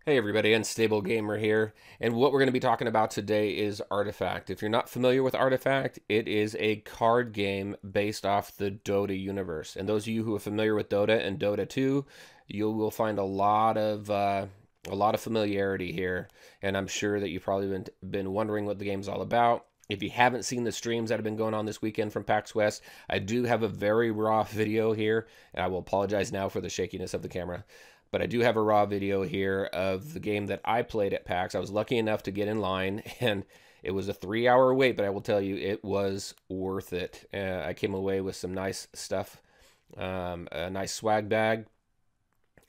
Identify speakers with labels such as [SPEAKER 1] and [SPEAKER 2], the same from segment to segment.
[SPEAKER 1] Hey everybody, Unstable Gamer here, and what we're going to be talking about today is Artifact. If you're not familiar with Artifact, it is a card game based off the Dota universe. And those of you who are familiar with Dota and Dota 2, you will find a lot of familiarity here, and I'm sure that you've probably been wondering what the game's all about. If you haven't seen the streams that have been going on this weekend from PaxWest, I do have a very raw video here, and I will apologize now for the shakiness of the camera. But I do have a raw video here of the game that I played at PAX. I was lucky enough to get in line, and it was a 3-hour wait, but I will tell you, it was worth it. I came away with some nice stuff, a nice swag bag,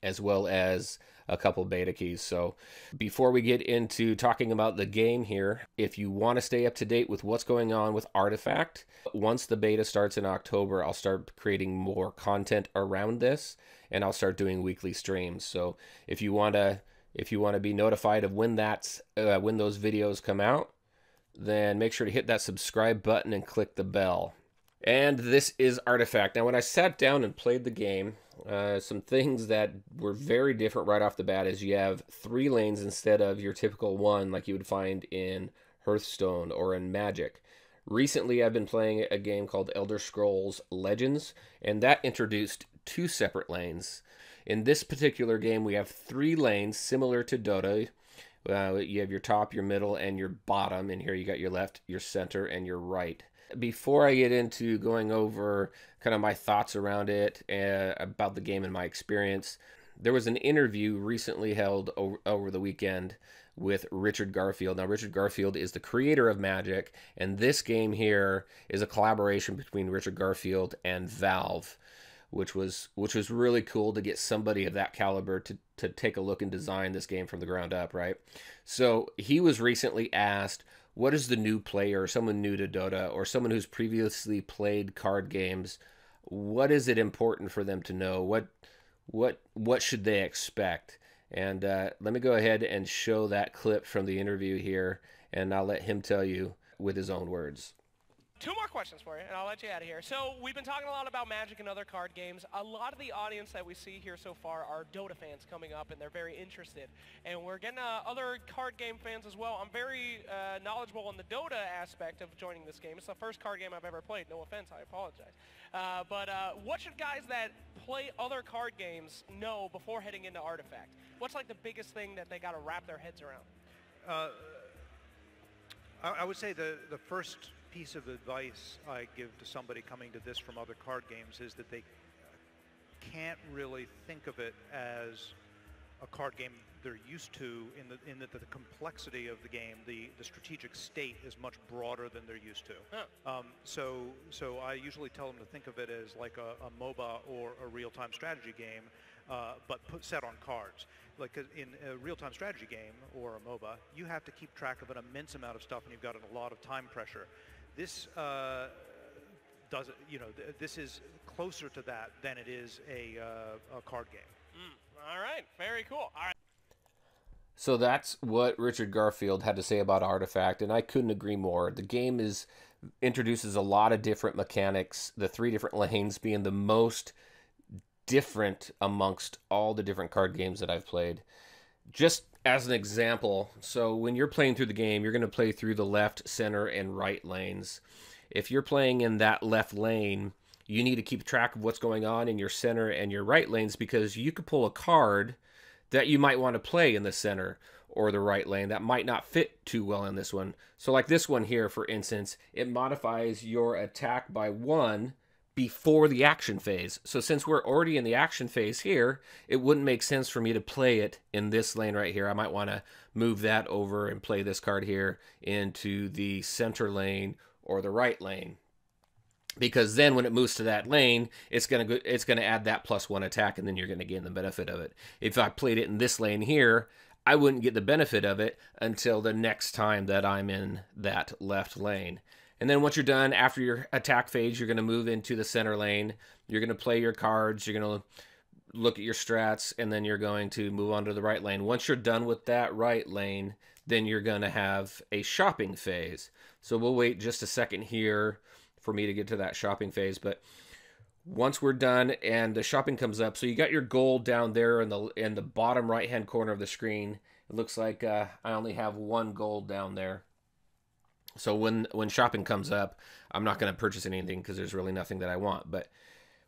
[SPEAKER 1] as well as a couple beta keys. So before we get into talking about the game here, if you want to stay up to date with what's going on with Artifact, once the beta starts in October, I'll start creating more content around this, and I'll start doing weekly streams. So if you want to be notified of when when those videos come out, then make sure to hit that subscribe button and click the bell. And this is Artifact. Now, when I sat down and played the game, some things that were very different right off the bat is you have 3 lanes instead of your typical one like you would find in Hearthstone or in Magic. Recently, I've been playing a game called Elder Scrolls Legends, and that introduced 2 separate lanes. In this particular game, we have 3 lanes similar to Dota. You have your top, your middle, and your bottom. And here you got your left, your center, and your right. Before I get into going over kind of my thoughts around it, about the game and my experience, there was an interview recently held over the weekend with Richard Garfield. Now, Richard Garfield is the creator of Magic, and this game here is a collaboration between Richard Garfield and Valve, which was really cool to get somebody of that caliber to take a look and design this game from the ground up, right? So he was recently asked, what is the new player, someone new to Dota, or someone who's previously played card games, what is it important for them to know? What should they expect? And let me go ahead and show that clip from the interview here, and I'll let him tell you with his own words.
[SPEAKER 2] 2 more questions for you, and I'll let you out of here. So we've been talking a lot about Magic and other card games. A lot of the audience that we see here so far are Dota fans coming up, and they're very interested. And we're getting other card game fans as well. I'm very knowledgeable on the Dota aspect of joining this game. It's the first card game I've ever played. No offense, I apologize. But what should guys that play other card games know before heading into Artifact? What's like the biggest thing that they got to wrap their heads around?
[SPEAKER 3] I would say the first piece of advice I give to somebody coming to this from other card games is that they can't really think of it as a card game they're used to, in that the complexity of the game, the strategic state is much broader than they're used to.
[SPEAKER 2] Huh.
[SPEAKER 3] So I usually tell them to think of it as like a MOBA or a real-time strategy game, but set on cards. Like in a real-time strategy game or a MOBA, you have to keep track of an immense amount of stuff, and you've got a lot of time pressure. This does it. You know, this is closer to that than it is a card game.
[SPEAKER 2] All right, very cool. All right.
[SPEAKER 1] So that's what Richard Garfield had to say about Artifact, and I couldn't agree more. The game introduces a lot of different mechanics, the 3 different lanes being the most different amongst all the different card games that I've played. Just as an example, so when you're playing through the game, you're going to play through the left, center, and right lanes. If you're playing in that left lane, you need to keep track of what's going on in your center and your right lanes, because you could pull a card that you might want to play in the center or the right lane that might not fit too well in this one. So like this one here, for instance, it modifies your attack by 1 before the action phase. So since we're already in the action phase here, it wouldn't make sense for me to play it in this lane right here. I might want to move that over and play this card here into the center lane or the right lane, because then when it moves to that lane, it's gonna add that +1 attack, and then you're gonna gain the benefit of it. If I played it in this lane here, I wouldn't get the benefit of it until the next time that I'm in that left lane. And then once you're done, after your attack phase, you're going to move into the center lane. You're going to play your cards. You're going to look at your strats, and then you're going to move on to the right lane. Once you're done with that right lane, then you're going to have a shopping phase. So we'll wait just a second here for me to get to that shopping phase. But once we're done and the shopping comes up, so you got your goal down there in the bottom right hand corner of the screen. It looks like I only have one gold down there. So when shopping comes up, I'm not going to purchase anything because there's really nothing that I want. But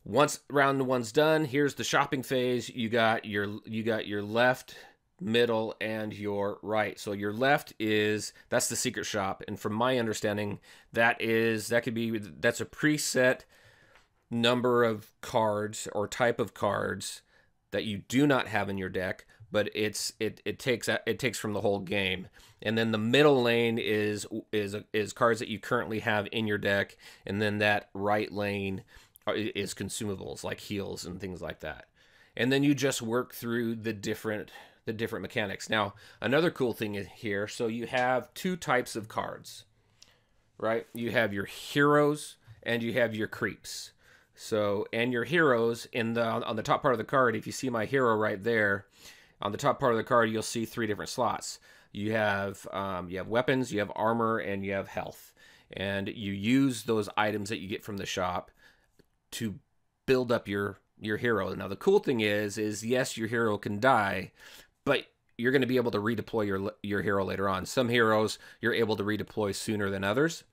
[SPEAKER 1] once round one's done, here's the shopping phase. You got your left, middle, and your right. So your left that's the secret shop, and from my understanding, that's a preset number of cards or type of cards that you do not have in your deck, but it takes from the whole game. And then the middle lane is cards that you currently have in your deck, and then that right lane is consumables like heals and things like that. And then you just work through the different mechanics. Now, another cool thing here, so you have two types of cards, right? You have your heroes and you have your creeps. So, and your heroes on the top part of the card, if you see my hero right there, on the top part of the card, you'll see 3 different slots. You have weapons, you have armor, and you have health. And you use those items that you get from the shop to build up your hero. Now, the cool thing is yes, your hero can die, but you're going to be able to redeploy your hero later on. Some heroes you're able to redeploy sooner than others.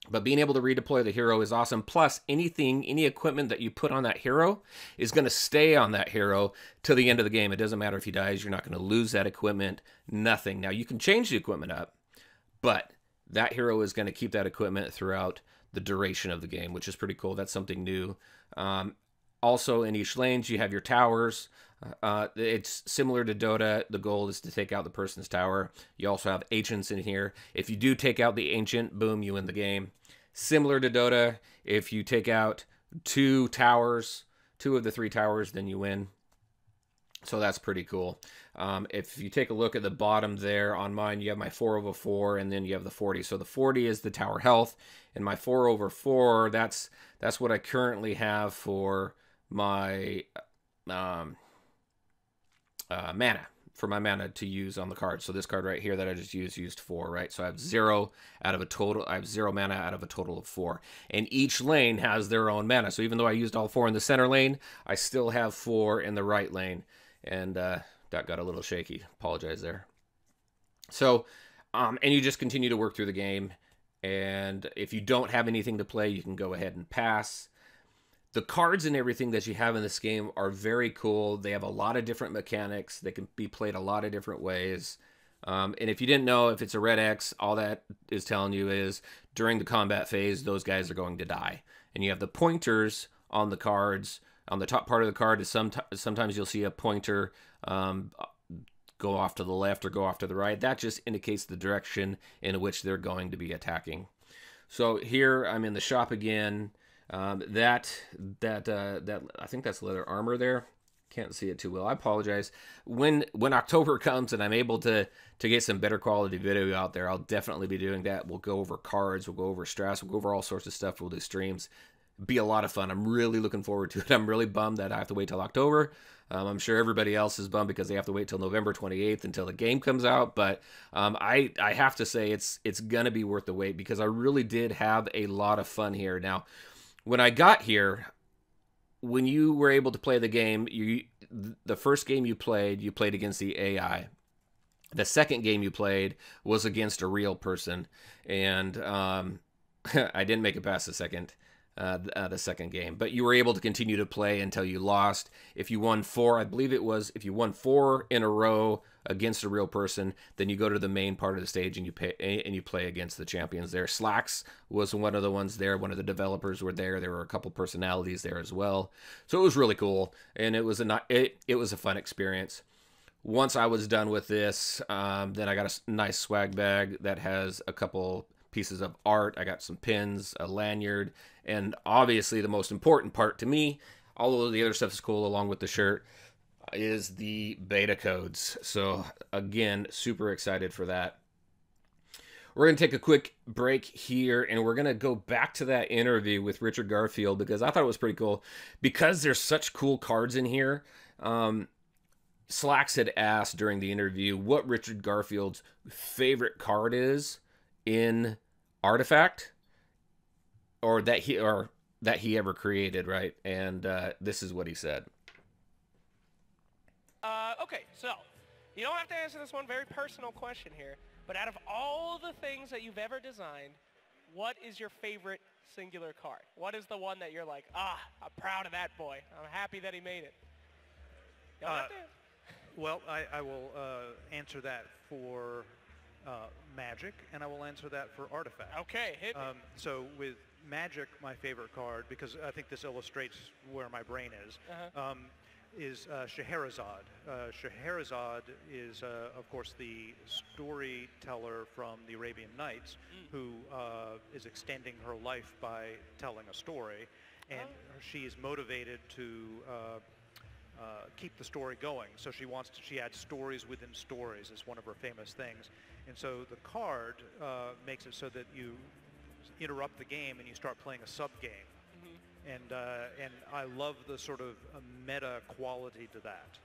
[SPEAKER 1] But being able to redeploy the hero is awesome. Plus, any equipment that you put on that hero is going to stay on that hero till the end of the game. It doesn't matter if he dies. You're not going to lose that equipment. Nothing. Now, you can change the equipment up, but that hero is going to keep that equipment throughout the duration of the game, which is pretty cool. That's something new. Also, in each lanes, you have your towers. It's similar to Dota. The goal is to take out the person's tower. You also have ancients in here. If you do take out the ancient, boom, you win the game. Similar to Dota, if you take out 2 of the 3 towers, then you win. So that's pretty cool. If you take a look at the bottom there on mine, you have my 4/4, and then you have the 40. So the 40 is the tower health, and my 4/4, that's what I currently have for my mana, to use on the card. So this card right here that I just used 4, right? So I have 0 mana out of a total of 4. And each lane has their own mana. So even though I used all 4 in the center lane, I still have 4 in the right lane. And that got a little shaky. Apologize there. So, and you just continue to work through the game. And if you don't have anything to play, you can go ahead and pass. The cards and everything that you have in this game are very cool. They have a lot of different mechanics. They can be played a lot of different ways. And if you didn't know, if it's a red X, all that is telling you is during the combat phase, those guys are going to die. And you have the pointers on the cards. On the top part of the card is sometimes you'll see a pointer go off to the left or go off to the right. That just indicates the direction in which they're going to be attacking. So here I'm in the shop again. That I think that's leather armor there. Can't see it too well. I apologize. When October comes and I'm able to get some better quality video out there, I'll definitely be doing that. We'll go over cards, we'll go over strats, we'll go over all sorts of stuff. We'll do streams. Be a lot of fun. I'm really looking forward to it. I'm really bummed that I have to wait till October. I'm sure everybody else is bummed because they have to wait till November 28th until the game comes out. But I have to say it's gonna be worth the wait because I really did have a lot of fun here. Now, when I got here, when you were able to play the game, the first game you played against the AI. The second game you played was against a real person, and I didn't make it past the second game, but you were able to continue to play until you lost. If you won 4, I believe it was, if you won 4 in a row against a real person, then you go to the main part of the stage and you play against the champions there. Slacks was one of the ones there. One of the developers were there. There were a couple personalities there as well. So it was really cool, and it was a fun experience. Once I was done with this, then I got a nice swag bag that has a couple pieces of art. I got some pins, a lanyard, and obviously the most important part to me, although the other stuff is cool along with the shirt, is the beta codes. So again, super excited for that. We're going to take a quick break here, and we're going to go back to that interview with Richard Garfield because I thought it was pretty cool. Because there's such cool cards in here, Slacks had asked during the interview what Richard Garfield's favorite card is in Artifact, or that he ever created, right? And this is what he said.
[SPEAKER 2] Okay, so you don't have to answer this one. Very personal question here. But out of all the things that you've ever designed, what is your favorite singular card? What is the one that you're like, I'm proud of that boy. I'm happy that he made it. You don't have to.
[SPEAKER 3] Well, I will answer that for Magic, and I will answer that for Artifact.
[SPEAKER 2] Okay, hit me.
[SPEAKER 3] So with Magic, my favorite card, because I think this illustrates where my brain is Scheherazade. Scheherazade is, of course, the storyteller from the Arabian Nights, who is extending her life by telling a story, and she is motivated to keep the story going. So she adds stories within stories is one of her famous things. And so the card makes it so that you interrupt the game and you start playing a sub-game. And I love the sort of meta quality to that.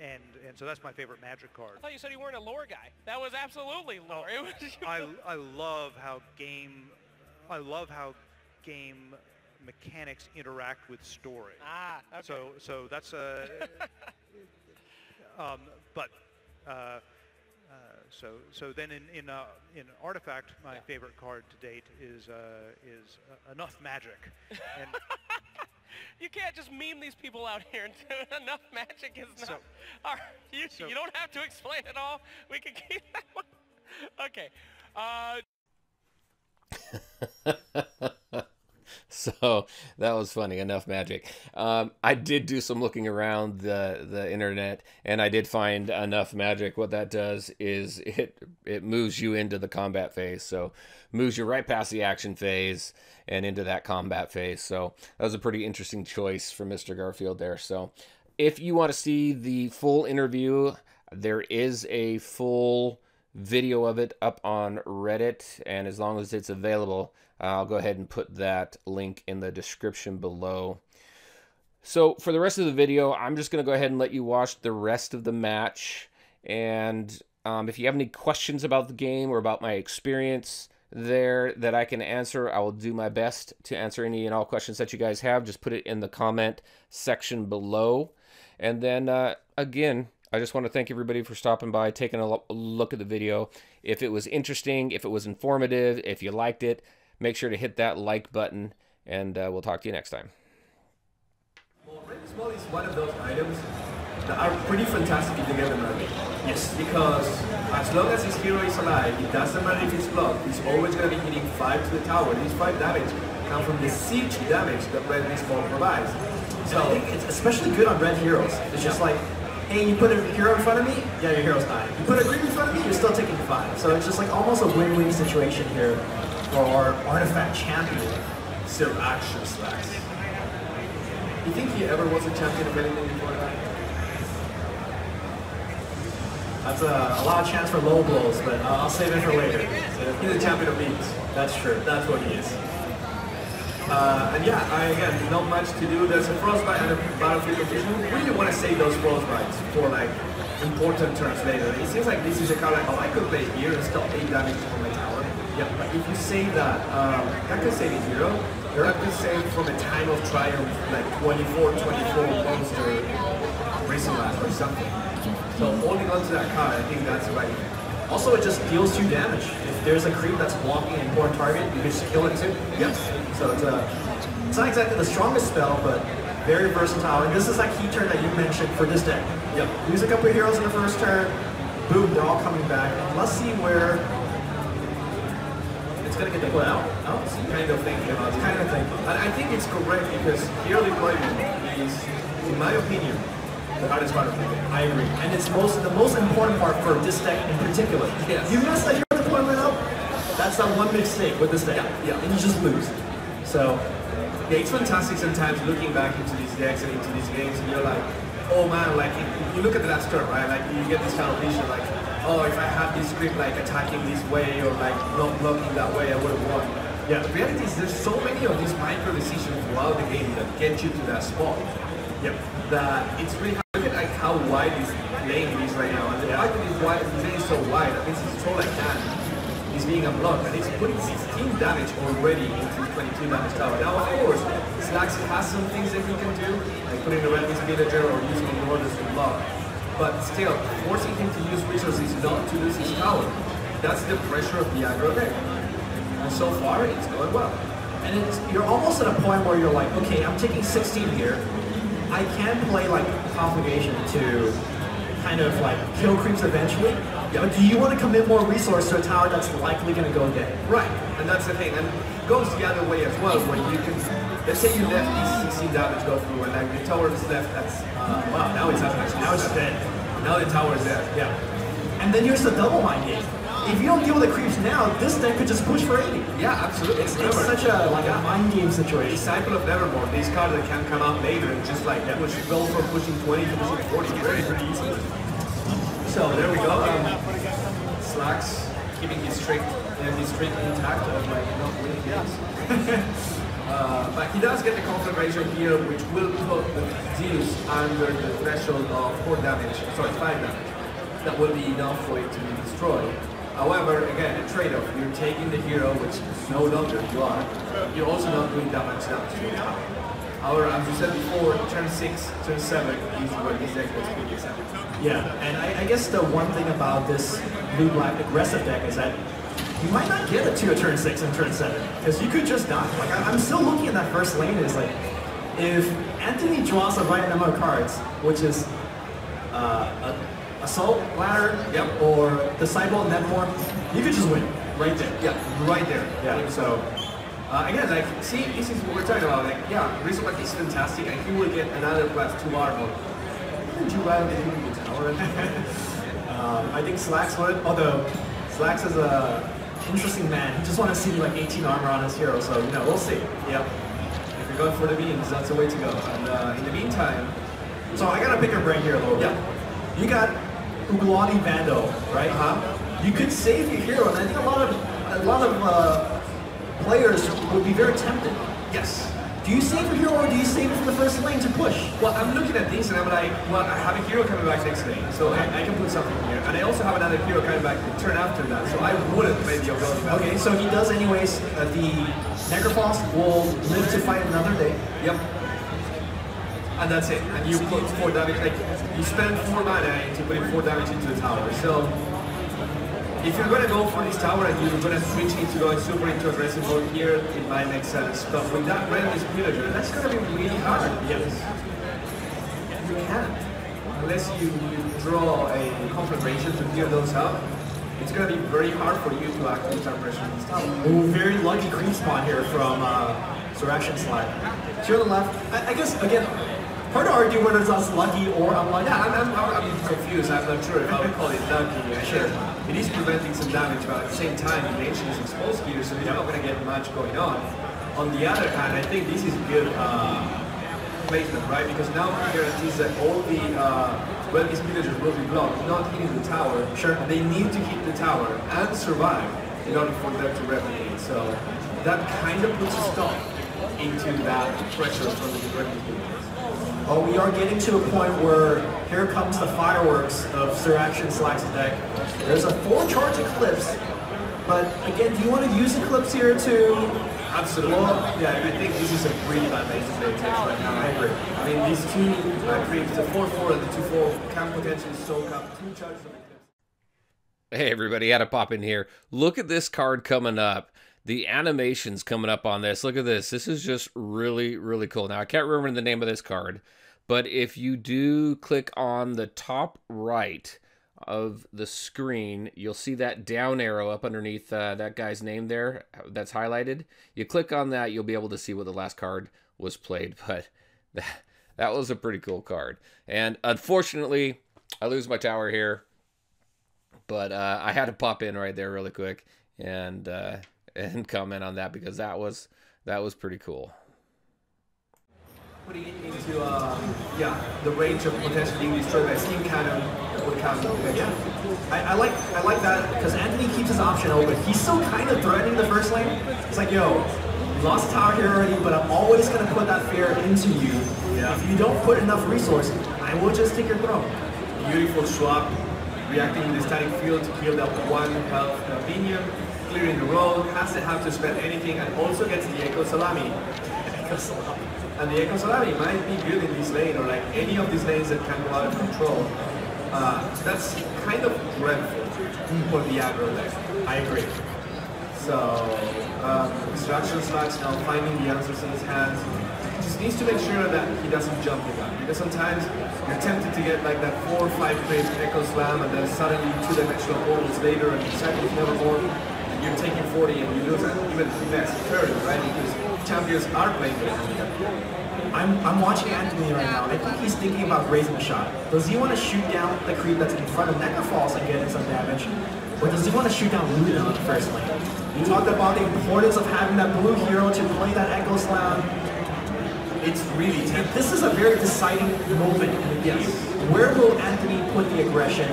[SPEAKER 3] And so that's my favorite Magic card.
[SPEAKER 2] I thought you said you weren't a lore guy. That was absolutely lore.
[SPEAKER 3] I love how game mechanics interact with story.
[SPEAKER 2] Okay.
[SPEAKER 3] So that's so then in Artifact, my favorite card to date is Enough Magic. And
[SPEAKER 2] you can't just meme these people out here and do Enough Magic is not.
[SPEAKER 3] So-
[SPEAKER 2] All right, you don't have to explain it all. We can keep that one. Okay.
[SPEAKER 1] So that was funny. Enough Magic. I did do some looking around the internet, and I did find Enough Magic. What that does is it moves you into the combat phase. So moves you right past the action phase and into that combat phase. So that was a pretty interesting choice for Mr. Garfield there. So if you want to see the full interview, there is a full video of it up on Reddit, and as long as it's available, I'll go ahead and put that link in the description below. So for the rest of the video, I'm just going to go ahead and let you watch the rest of the match. And if you have any questions about the game or about my experience there that I can answer, I will do my best to answer any and all questions that you guys have. Just put it in the comment section below. And then again, I just want to thank everybody for stopping by, taking a look at the video. If it was interesting, if it was informative, if you liked it, make sure to hit that like button, and we'll talk to you next time.
[SPEAKER 4] Well, Red Small is one of those items that are pretty fantastic if you get them right. Yes. Because as long as his hero is alive, it doesn't matter if it's blocked, he's always going to be hitting 5 to the tower. These 5 damage come from the siege damage that Red Small provides. So I think it's especially good on red heroes. It's just like, hey, you put a hero in front of me, yeah, your hero's dying. You put a green in front of me, you're still taking 5. So it's just like almost a win-win situation here for our Artifact champion, Sir Action Slacks. You think he ever was a champion of anything before that? That's a lot of chance for low blows, but I'll save it for later. He's a champion of beats. That's true. That's what he is. And yeah, again, not much to do. There's a Frostbite and a Battlefield Confusion. We really want to save those Frostbites for like important turns later. It seems like this is a card like, oh, I could play here and still 8 damage from my tower. Yeah, but if you save that, that could save a hero. Or that could save from a time of triumph, like 24 monster Racing Last or something. So holding on to that card, I think that's the right thing. Also, it just deals 2 damage. If there's a creep that's blocking an important target, you can just kill it too. Yes. So it's not exactly the strongest spell, but very versatile. And this is that key turn that you mentioned for this deck. Yep. Use a couple of heroes in the first turn. Boom, they're all coming back. And let's see where it's going to get the play out. Oh, it's kind of thinking about it. Kind of thinking. And I think it's correct because hero deployment is, in my opinion, the hardest part of the game. I agree. And it's the most important part for this deck in particular. Yes. You mess that hero deployment up, that's that one mistake with this deck. Yeah. And you just lose. So, yeah, it's fantastic sometimes looking back into these decks and into these games and you're like, oh man, like you look at the last turn, right? Like you get this kind of vision like, oh, if I had this script like attacking this way or like not blocking that way, I would have won. Yeah, the reality is there's so many of these micro decisions throughout the game that get you to that spot. Yep. That it's really hard. Look at like how wide this lane is right now. And the fact that this lane is so wide, that means it's all I can. is being unblocked, and it's putting 16 damage already into 22 damage tower. Now, of course, Slacks has some things that he can do, like putting the Redman's villager or using the orders to block. But still, forcing him to use resources not to lose his tower. That's the pressure of the aggro deck. And so far, it's going well.
[SPEAKER 5] And you're almost at a point where you're like, okay, I'm taking 16 here. I can play like Conflagration to kind of like kill creeps eventually. Yeah. But do you want to commit more resource to a tower that's likely going to go dead?
[SPEAKER 4] Right, and that's the thing. And it goes the other way as well, where you can, let's say you let these 16 damage go through, and like the tower is left that's, wow, now it's actually, now it's dead. Now the tower is dead, yeah.
[SPEAKER 5] And then here's the double mind game. If you don't deal with the creeps now, this deck could just push for 80.
[SPEAKER 4] Yeah, absolutely.
[SPEAKER 5] It's such a mind game situation.
[SPEAKER 4] Disciple of Nevermore, these cards that can come out later and just like push, go from pushing 20 to pushing 40 pretty easily. So there we go. Slacks keeping his streak intact of like not winning games. But he does get the conflagration here, which will put the Zeus under the threshold of 4 damage, sorry, 5 damage. That will be enough for it to be destroyed. However, again, a trade-off. You're taking the hero, which no longer you are. You're also not doing damage to your tower. However, as you said before, turn 6, turn 7 is where this deck was being accepted.
[SPEAKER 5] Yeah, and I guess the one thing about this blue-black aggressive deck is that you might not get it to a turn 6 and turn 7, because you could just die. Like, I'm still looking at that first lane, is like, if Anthony draws the right number of cards, which is Assault Ladder, yep, or Disciple Nevermore, you could just win right there.
[SPEAKER 4] Yeah, right there.
[SPEAKER 5] Yeah.
[SPEAKER 4] So again, like, see, this is what we're talking about. Like, yeah, Rizobak is fantastic, and he will get another +2 armor. Wouldn't you rather get him in the tower?
[SPEAKER 5] I think Slacks would, although Slacks is a interesting man. He just want to see like 18 armor on his hero, so you know, we'll see.
[SPEAKER 4] Yep. If you're going for the beams, that's the way to go. And in the meantime,
[SPEAKER 5] so I gotta pick your brain here a little bit.
[SPEAKER 4] Yeah.
[SPEAKER 5] You got Ugolani Vandal, right? You could save your hero, and I think a lot of players would be very tempted.
[SPEAKER 4] Yes.
[SPEAKER 5] Do you save your hero, or do you save it for the first lane to push?
[SPEAKER 4] Well, I'm looking at this, and I'm like, well, I have a hero coming back next lane, so I can put something here. And I also have another hero coming back the turn after that, so I wouldn't play the Ugolani Vandal.
[SPEAKER 5] Okay, so he does anyways. The Necrophos will live to fight another day.
[SPEAKER 4] Yep. And that's it. And you put 4 damage, like, you spend 4 mana into putting 4 damage into the tower. So, if you're going to go for this tower and you're going to switch into going super into aggressive mode here, it might make sense. But with that Redman's villager, that's going to be really hard. Yes. You can't. Unless you draw a conflagration to clear those up, it's going to be very hard for you to actually start pressuring this tower.
[SPEAKER 5] Ooh, very lucky creep spawn here from Surrection Slide. To the left, I guess, again, hard to argue whether that's lucky or unlucky.
[SPEAKER 4] Yeah, I'm confused. I'm not sure if I would call it lucky. Sure. It is preventing some damage, but at the same time, the nation is exposed here, so you're not going to get much going on. On the other hand, I think this is good placement, right? Because now it guarantees that all the Redman's villagers will be blocked, not hitting the tower. Sure. And they need to hit the tower and survive in order for them to replicate. So that kind of puts a stop into that pressure from the Redman's villagers.
[SPEAKER 5] Well, we are getting to a point where here comes the fireworks of Surrection Slack's deck. There's a 4-charge Eclipse, but again, do you want to use Eclipse here to...
[SPEAKER 4] Absolutely. Well, yeah, I think this is a really bad base to play right now. I agree. I mean, these two creeps, the 4/4 and the 2/4, can potentially soak up 2 charges of Eclipse.
[SPEAKER 1] Hey everybody, had to pop in here. Look at this card coming up. The animations coming up on this. Look at this. This is just really, really cool. Now, I can't remember the name of this card, but if you do click on the top right of the screen, you'll see that down arrow up underneath that guy's name there that's highlighted. You click on that, you'll be able to see what the last card was played, but that was a pretty cool card. And unfortunately, I lose my tower here, but I had to pop in right there really quick and comment on that because that was pretty cool.
[SPEAKER 4] Putting it into the range of potentially being destroyed by Steam Cannon would count.
[SPEAKER 5] Yeah, I like that because Anthony keeps his option open. He's still kind of threatening the first lane. It's like, yo, you lost a tower here already, but I'm always going to put that fear into you. Yeah. If you don't put enough resources, I will just take your throne.
[SPEAKER 4] Beautiful swap, reacting in the static field to kill that 1 health minion. clearing the road, hasn't have to spend anything, and also gets the Echo Salami. And the Echo Salami might be good in this lane, or like any of these lanes that can go out of control. That's kind of dreadful for the aggro deck. I agree. So, Distraction Slugs now finding the answers in his hands. Just needs to make sure that he doesn't jump the gun, because sometimes you're tempted to get like that 4 or 5 crate Echo Slam, and then suddenly 2-dimensional portals later, and cycles never more, and you're taking 40 and you lose even next turn, right? Because champions are playing with it.
[SPEAKER 5] I'm watching Anthony right now. I think he's thinking about raising a shot. Does he want to shoot down the creep that's in front of Necrofalls and get in some damage? Or does he want to shoot down Luna on the first lane? You talked about the importance of having that blue hero to play that Echo Slam.
[SPEAKER 4] It's really tempting.
[SPEAKER 5] This is a very deciding moment in the game. Where will Anthony put the aggression?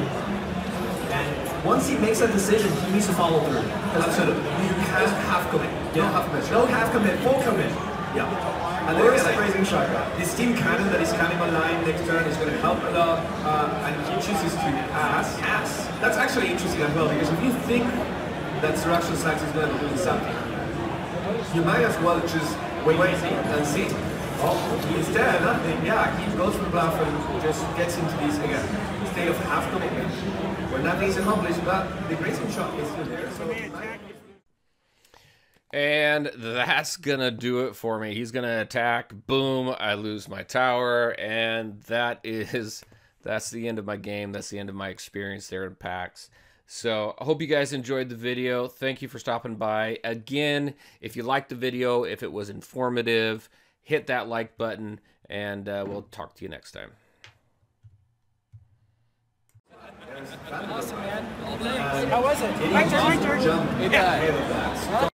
[SPEAKER 5] And once he makes that decision, he needs to follow through.
[SPEAKER 4] Absolutely. You can't half commit.
[SPEAKER 5] Yeah. No half commit, full commit. Yeah.
[SPEAKER 4] And
[SPEAKER 5] Or
[SPEAKER 4] then
[SPEAKER 5] is
[SPEAKER 4] like,
[SPEAKER 5] raising shotgun.
[SPEAKER 4] this team cannon that is coming online next turn is going to help a lot, and he chooses to pass. That's actually interesting as well, because if you think that Distraction Slugs is going to do something, you might as well just wait and see. Instead, nothing. Yeah, he goes for the bluff and just gets into this again state of half commitment, where nothing is accomplished, but the grazing shot is still there. So.
[SPEAKER 1] And that's gonna do it for me. He's gonna attack. Boom! I lose my tower, and that's the end of my game. That's the end of my experience there in PAX. So I hope you guys enjoyed the video. Thank you for stopping by. Again, if you liked the video, if it was informative, hit that like button, and we'll talk to you next time.
[SPEAKER 2] Awesome, man. How was it?
[SPEAKER 4] Jump.